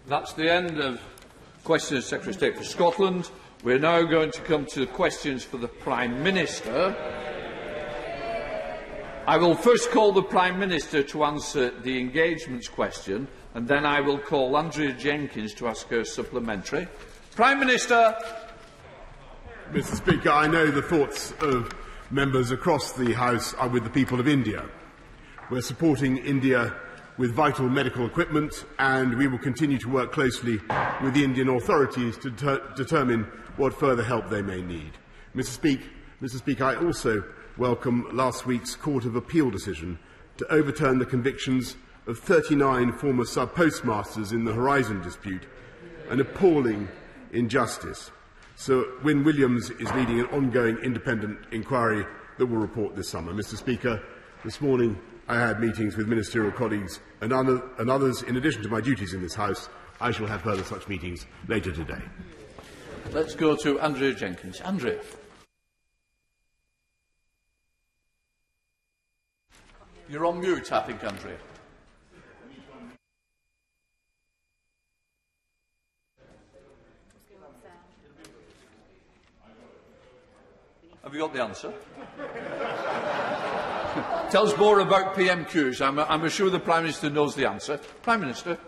That's the end of questions to Secretary of State for Scotland. We're now going to come to questions for the Prime Minister. I will first call the Prime Minister to answer the engagements question, and then I will call Andrea Jenkins to ask her supplementary. Prime Minister. Mr. Speaker, I know the thoughts of members across the House are with the people of India. We're supporting India with vital medical equipment, and we will continue to work closely with the Indian authorities to determine what further help they may need. Mr. Speaker, I also welcome last week's Court of Appeal decision to overturn the convictions of 39 former sub-postmasters in the Horizon dispute, an appalling injustice. Sir Wyn Williams is leading an ongoing independent inquiry that will report this summer. Mr. Speaker, this morning I had meetings with ministerial colleagues and others. In addition to my duties in this House, I shall have further such meetings later today. Let's go to Andrea Jenkins. Andrea. You're on mute, I think, Andrea. Have you got the answer? Tell us more about PMQs. I'm sure the Prime Minister knows the answer. Prime Minister.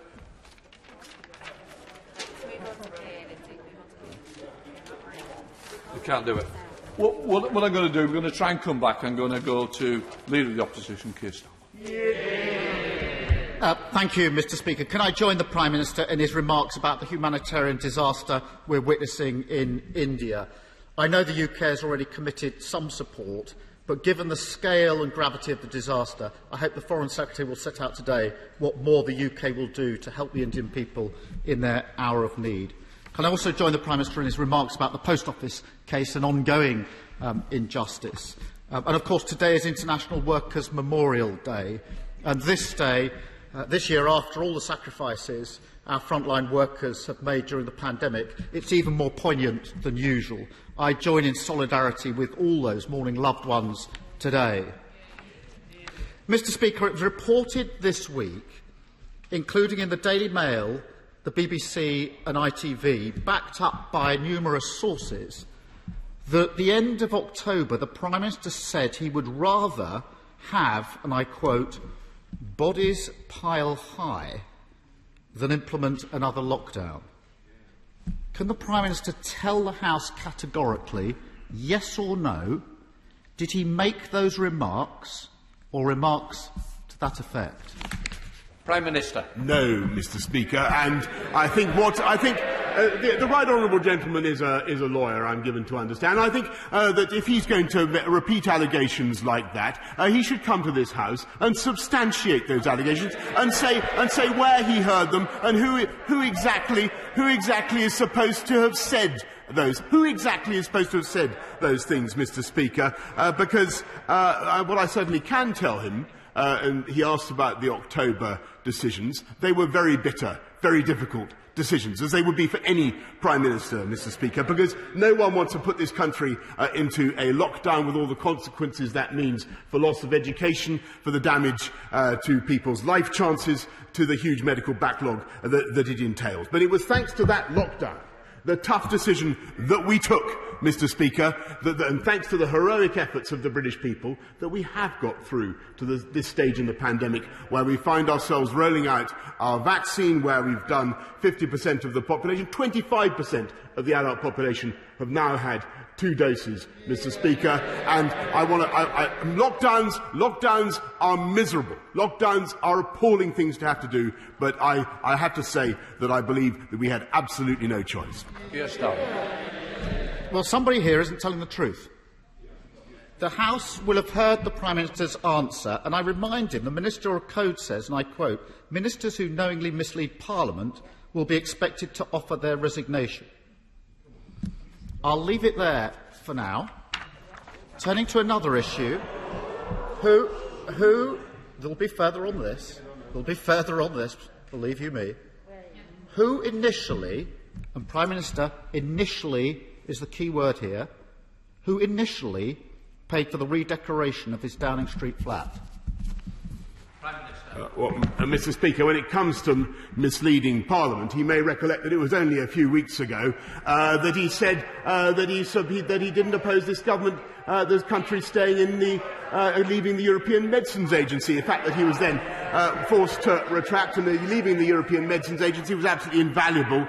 You can't do it. What I'm going to do, we're going to try and come back. I'm going to go to Leader of the Opposition, Keir Starmer. Thank you, Mr. Speaker. Can I join the Prime Minister in his remarks about the humanitarian disaster we're witnessing in India? I know the UK has already committed some support, but given the scale and gravity of the disaster, I hope the Foreign Secretary will set out today what more the UK will do to help the Indian people in their hour of need. Can I also join the Prime Minister in his remarks about the Post Office case and ongoing injustice? And of course, today is International Workers' Memorial Day, and this day, this year, after all the sacrifices our frontline workers have made during the pandemic, it's even more poignant than usual. I join in solidarity with all those mourning loved ones today. Mr. Speaker, it was reported this week, including in the Daily Mail, the BBC and ITV, backed up by numerous sources, that at the end of October the Prime Minister said he would rather have, and I quote, bodies pile high than implement another lockdown. Can the Prime Minister tell the House categorically, yes or no, did he make those remarks or remarks to that effect? Prime Minister. No, Mr. Speaker, and I think the right honourable gentleman is a lawyer, I'm given to understand. I think that if he's going to repeat allegations like that, he should come to this House and substantiate those allegations and say where he heard them and who exactly is supposed to have said those. Who exactly is supposed to have said those things, Mr. Speaker? Because what I certainly can tell him, and he asked about the October decisions, they were very bitter, very difficult decisions, as they would be for any Prime Minister, Mr. Speaker, because no one wants to put this country into a lockdown with all the consequences that means for loss of education, for the damage to people's life chances, to the huge medical backlog that it entails. But it was thanks to that lockdown, the tough decision that we took, Mr. Speaker, and thanks to the heroic efforts of the British people, that we have got through to this stage in the pandemic where we find ourselves rolling out our vaccine, where we've done 50% of the population, 25% of the adult population have now had 2 doses, Mr. Speaker, and lockdowns are miserable. Lockdowns are appalling things to have to do, but I have to say that I believe that we had absolutely no choice. Yes, Starmer. Well, somebody here isn't telling the truth. The House will have heard the Prime Minister's answer, and I remind him the Ministerial Code says, and I quote, "Ministers who knowingly mislead Parliament will be expected to offer their resignation." I'll leave it there for now. Turning to another issue, there'll be further on this, believe you me, who initially, and Prime Minister, initially is the key word here, who initially paid for the redecoration of his Downing Street flat? Prime Minister. Mr. Speaker, when it comes to misleading Parliament, he may recollect that it was only a few weeks ago that he said that he didn't oppose this government, this country staying in the leaving the European Medicines Agency. The fact that he was then forced to retract and leaving the European Medicines Agency was absolutely invaluable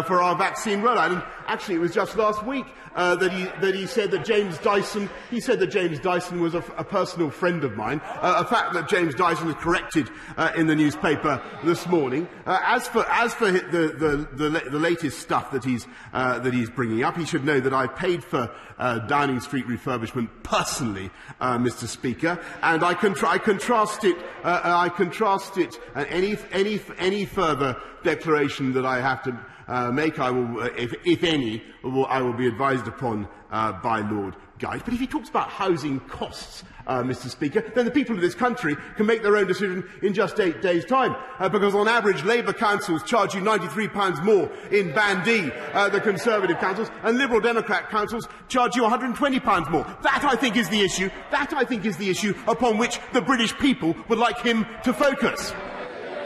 for our vaccine rollout. And actually, it was just last week that he said that James Dyson. He said that James Dyson was a personal friend of mine. A fact that James Dyson was corrected in the newspaper this morning. As for the latest stuff that he's bringing up, he should know that I paid for Downing Street refurbishment personally, Mr. Speaker, and I contrast it. Any further declaration that I have to make, I will, if any, I will be advised upon by Lord Guide. But if he talks about housing costs, Mr. Speaker, then the people of this country can make their own decision in just 8 days' time, because on average Labour councils charge you £93 more in Band D, the Conservative councils, and Liberal Democrat councils charge you £120 more. That, I think, is the issue. That, I think, is the issue upon which the British people would like him to focus.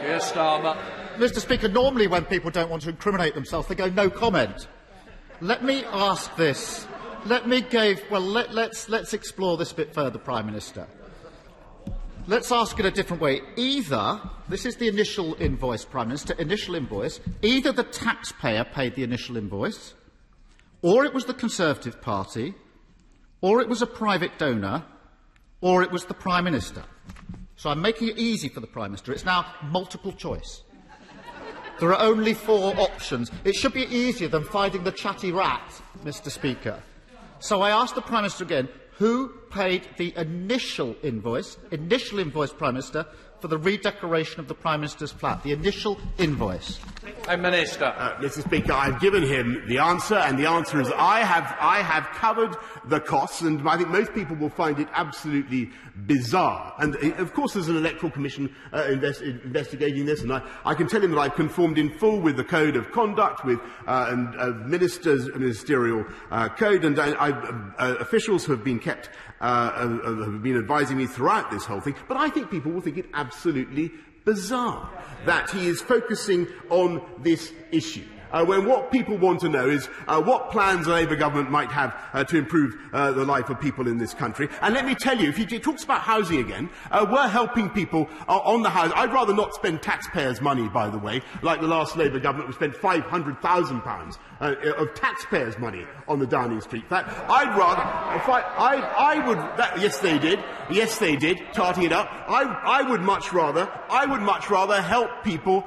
Keir Starmer. Mr. Speaker, normally when people don't want to incriminate themselves, they go no comment. Let me ask this. Let's explore this a bit further, Prime Minister. Let's ask it a different way. Either, this is the initial invoice, Prime Minister, initial invoice, either the taxpayer paid the initial invoice, or it was the Conservative Party, or it was a private donor, or it was the Prime Minister. So I'm making it easy for the Prime Minister. It's now multiple choice. There are only 4 options. It should be easier than finding the chatty rat, Mr. Speaker. So I ask the Prime Minister again, who paid the initial invoice, Prime Minister, for the redecoration of the Prime Minister's flat, the initial invoice? Prime Minister. Mr. Speaker, I've given him the answer, and the answer is I have covered the costs, and I think most people will find it absolutely bizarre. And, of course, there's an Electoral Commission investigating this, and I can tell him that I've conformed in full with the Code of Conduct, with ministerial code, and officials have been have been advising me throughout this whole thing. But I think people will think it absolutely bizarre that he is focusing on this issue, when what people want to know is what plans the Labour government might have to improve the life of people in this country. And let me tell you, if he talks about housing again, we're helping people on the house. I'd rather not spend taxpayers' money, by the way, like the last Labour government, which spent £500,000 of taxpayers' money on the Downing Street flat. Yes, they did, tarting it up. I would much rather help people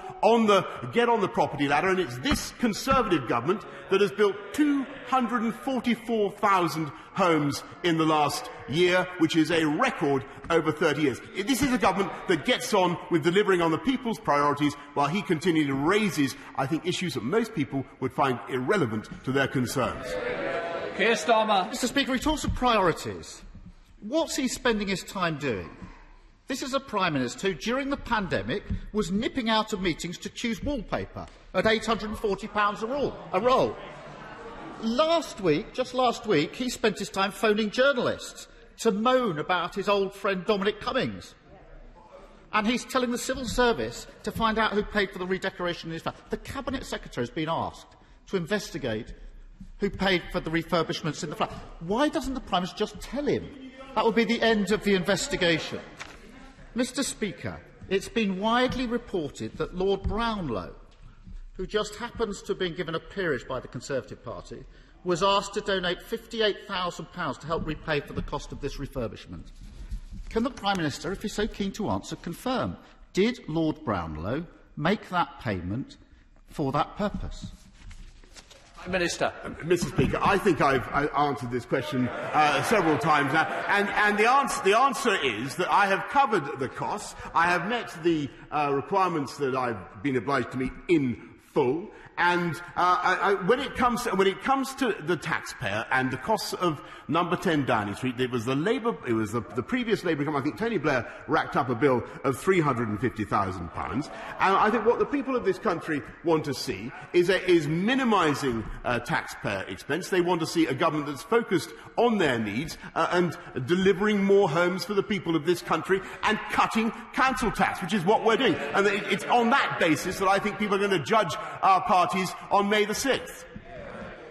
get on the property ladder, and it's this Conservative government that has built 244,000 homes in the last year, which is a record over 30 years. This is a government that gets on with delivering on the people's priorities, while he continually raises, I think, issues that most people would find irrelevant to their concerns. Keir Starmer. Mr. Speaker, he talks of priorities. What's he spending his time doing? This is a Prime Minister who, during the pandemic, was nipping out of meetings to choose wallpaper at £840 a roll. Just last week, he spent his time phoning journalists to moan about his old friend Dominic Cummings. And he's telling the civil service to find out who paid for the redecoration of his flat. The Cabinet Secretary has been asked to investigate who paid for the refurbishments in the flat. Why doesn't the Prime Minister just tell him? That would be the end of the investigation. Mr. Speaker, it's been widely reported that Lord Brownlow, who just happens to have been given a peerage by the Conservative Party, was asked to donate £58,000 to help repay for the cost of this refurbishment. Can the Prime Minister, if he's so keen to answer, confirm, did Lord Brownlow make that payment for that purpose? Prime Minister. Mr. Speaker, I think I've answered this question several times now, and the answer is that I have covered the costs. I have met the requirements that I've been obliged to meet in full. And when it comes to the taxpayer and the costs of Number 10 Downing Street, it was the previous Labour government. I think Tony Blair racked up a bill of £350,000. And I think what the people of this country want to see is minimising taxpayer expense. They want to see a government that's focused on their needs and delivering more homes for the people of this country and cutting council tax, which is what we're doing. And it's on that basis that I think people are going to judge our parties on May the 6th.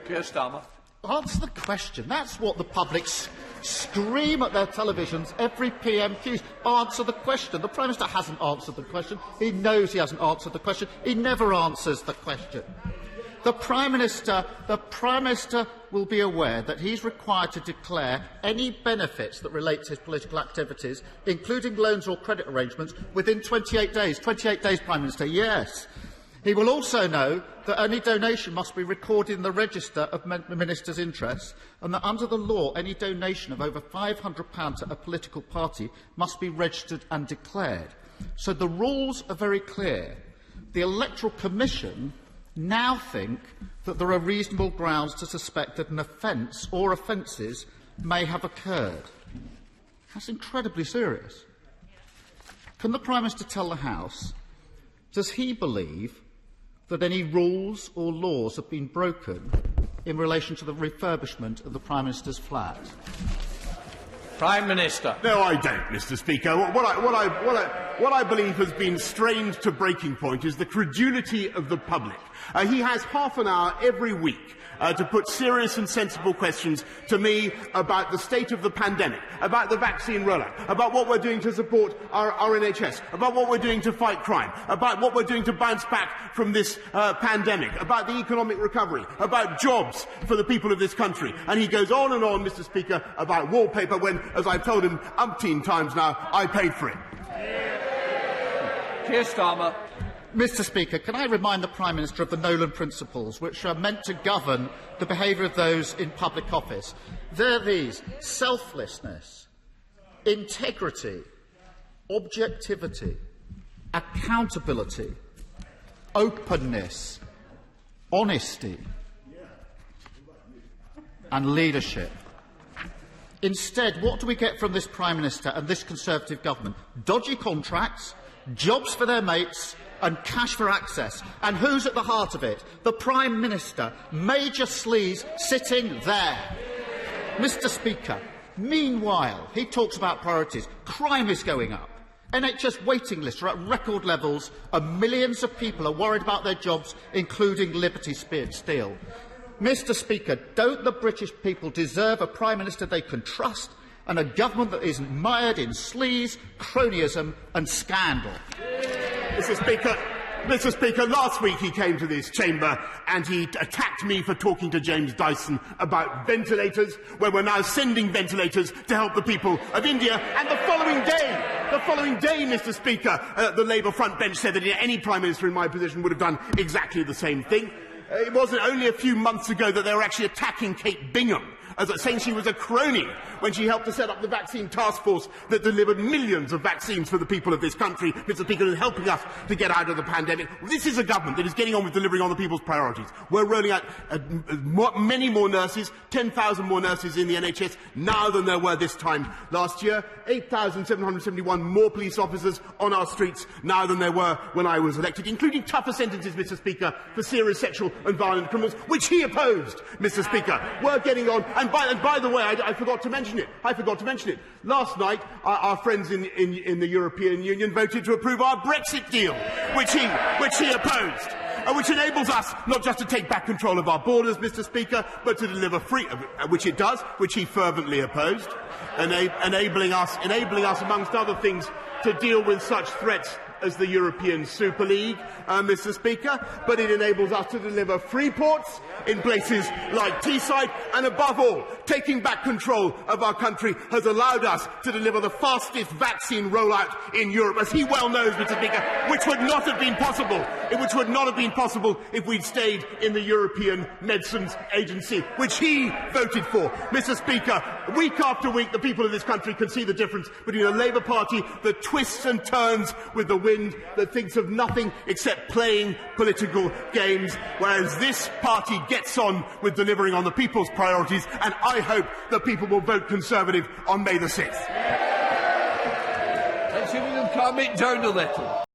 Keir Starmer. Answer the question. That's what the public scream at their televisions every PMQs. Answer the question. The Prime Minister hasn't answered the question. He knows he hasn't answered the question. He never answers the question. The Prime Minister will be aware that he's required to declare any benefits that relate to his political activities, including loans or credit arrangements, within 28 days. 28 days, Prime Minister, yes. He will also know that any donation must be recorded in the register of ministers' interests, and that under the law any donation of over £500 to a political party must be registered and declared. So the rules are very clear. The Electoral Commission now think that there are reasonable grounds to suspect that an offence or offences may have occurred. That's incredibly serious. Can the Prime Minister tell the House, does he believe that any rules or laws have been broken in relation to the refurbishment of the Prime Minister's flat? Prime Minister. No, I don't, Mr. Speaker. What I believe has been strained to breaking point is the credulity of the public. He has half an hour every week to put serious and sensible questions to me about the state of the pandemic, about the vaccine rollout, about what we're doing to support our NHS, about what we're doing to fight crime, about what we're doing to bounce back from this pandemic, about the economic recovery, about jobs for the people of this country. And he goes on and on, Mr. Speaker, about Wallpaper when, as I've told him umpteen times now, I paid for it. Keir Starmer. Mr. Speaker, can I remind the Prime Minister of the Nolan Principles, which are meant to govern the behaviour of those in public office? They're these: selflessness, integrity, objectivity, accountability, openness, honesty, and leadership. Instead, what do we get from this Prime Minister and this Conservative government? Dodgy contracts, jobs for their mates, and cash for access. And who's at the heart of it? The Prime Minister, Major Sleaze, sitting there. Mr. Speaker, meanwhile, he talks about priorities. Crime is going up. NHS waiting lists are at record levels, and millions of people are worried about their jobs, including Liberty Steel. Mr. Speaker, don't the British people deserve a Prime Minister they can trust and a government that isn't mired in sleaze, cronyism and scandal? Mr. Speaker, last week he came to this chamber and he attacked me for talking to James Dyson about ventilators, where we're now sending ventilators to help the people of India. And the following day, Mr. Speaker, the Labour front bench said that any Prime Minister in my position would have done exactly the same thing. It wasn't only a few months ago that they were actually attacking Kate Bingham, saying she was a crony when she helped to set up the vaccine task force that delivered millions of vaccines for the people of this country, Mr. Speaker, and helping us to get out of the pandemic. This is a government that is getting on with delivering on the people's priorities. We're rolling out many more nurses, 10,000 more nurses in the NHS now than there were this time last year, 8,771 more police officers on our streets now than there were when I was elected, including tougher sentences, Mr. Speaker, for serious sexual and violent criminals, which he opposed, Mr. Speaker. We're getting on. And by the way, I forgot to mention it. Last night, our friends in the European Union voted to approve our Brexit deal, which he opposed, which enables us not just to take back control of our borders, Mr. Speaker, but to deliver free, which it does, which he fervently opposed, enabling us, amongst other things, to deal with such threats as the European Super League, Mr. Speaker, but it enables us to deliver free ports in places like Teesside, and above all, taking back control of our country has allowed us to deliver the fastest vaccine rollout in Europe, as he well knows, Mr. Speaker, which would not have been possible if we'd stayed in the European Medicines Agency, which he voted for. Mr. Speaker, week after week, the people of this country can see the difference between a Labour Party that twists and turns with the will wind that thinks of nothing except playing political games, whereas this party gets on with delivering on the people's priorities, and I hope that people will vote Conservative on May the 6th. Let's see if we can calm it down a little.